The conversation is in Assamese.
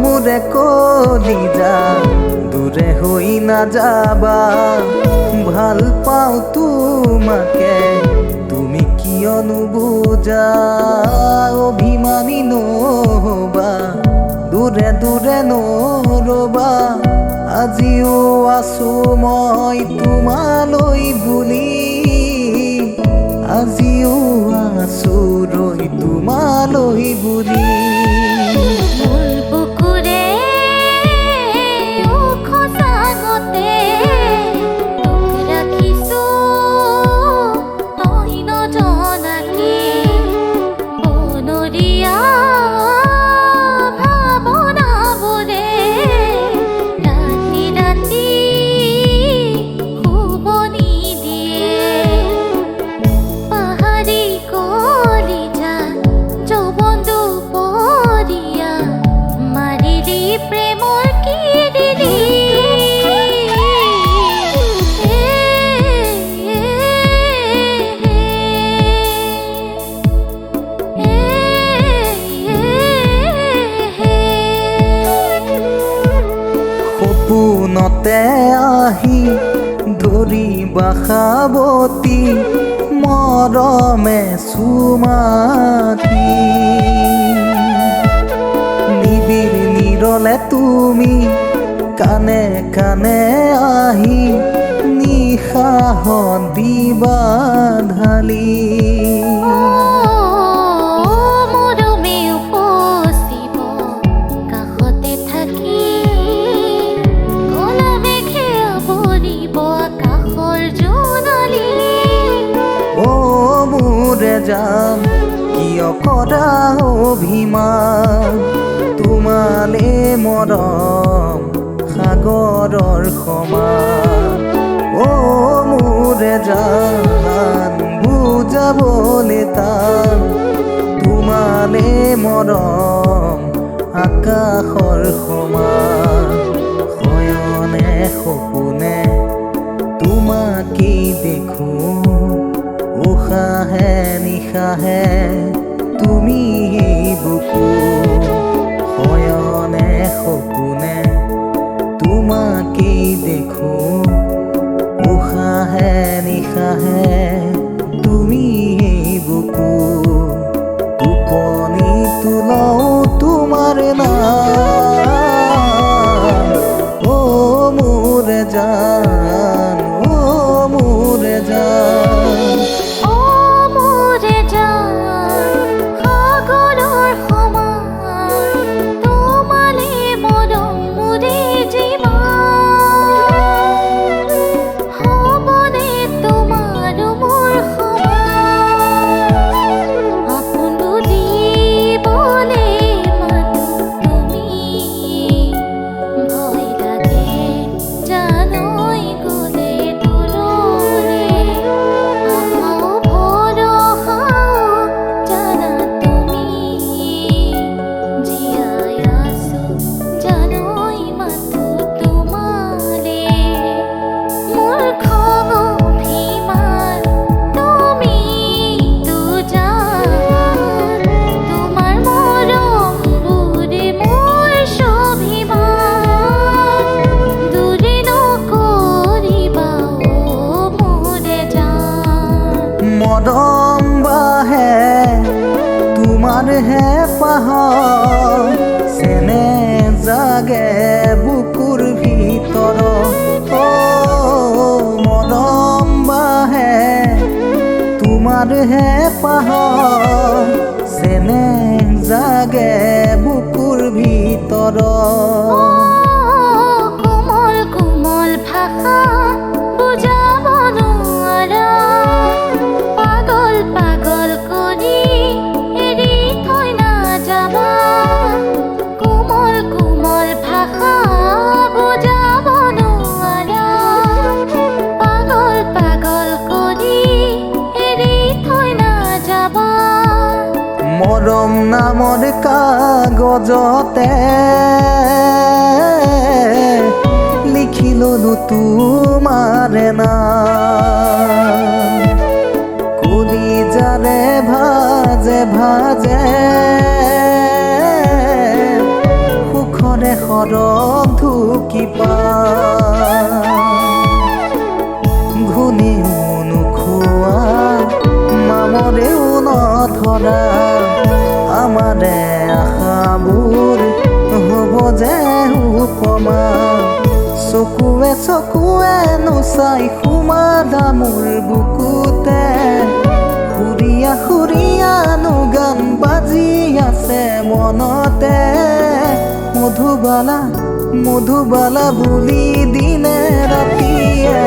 মোরে কলিজা দূরে হই না যাবা, ভাল পাও তোমাকে তুমি কিয় নুবুজা। অভিমানী নহবা, দূৰে দূৰে নৰবা, আজিও আছো মই তোমালৈ বুলি, আজিও আছো ৰৈ তোমালৈ বুলি। সপোনতে আহি ধৰিবা সাৱতি, মৰমে চুমাকি। নিবিড় নিৰলে তুমি কানে কানে আহি, নিশাহ দিবা ঢালি। যাম কিয় কৰা অভিমান, তোমালে মৰম সাগৰৰ সমান। মোৰে জান বুজাবলে টান, তোমালে মৰম আকাশৰ সমান। শয়নে সপোনে তোমাকেই দেখো, উশাহে নিশাহে তুমি বুকু। শয়নে সপোনে তোমাকেই দেখো, উশাহে নিশাহে তুমি বুকু। টোপনি তোলাও তোমাৰ নাম, মোৰে জান, মোৰে জান। মৰম বাহে তোমাৰ হে পাহৰ, চেনে জাগে বুকুৰ ভিতৰত। মৰম বাহে তোমাৰ হে পাহৰ, চেনে জাগে বুকুৰ ভিতৰত। কোমল কোমল ভাষা বুজাব নোৱাৰা, পাগল পাগল কৰি এৰি থৈ নাযাবা। কোমল কোমল ভাষা বুজাব নোৱাৰা, কাগজতে লিখি ললো তোমাৰ নাম কলিজাৰে ভাজে ভাজে সুখৰে সৰগ ঢুকি পা ঘূণেও নোখোৱা মামৰেও নধৰা আমাৰে আশাবোৰ হ'ব যে উপমা চকুৱে চকুৱে নোচাই সোমালা মোৰ বুকুতে সুৰীয়া সুৰীয়ানো গান বাজি আছে মনতে মধুবালা মধুবালা বুলি দিনে ৰাতিয়ে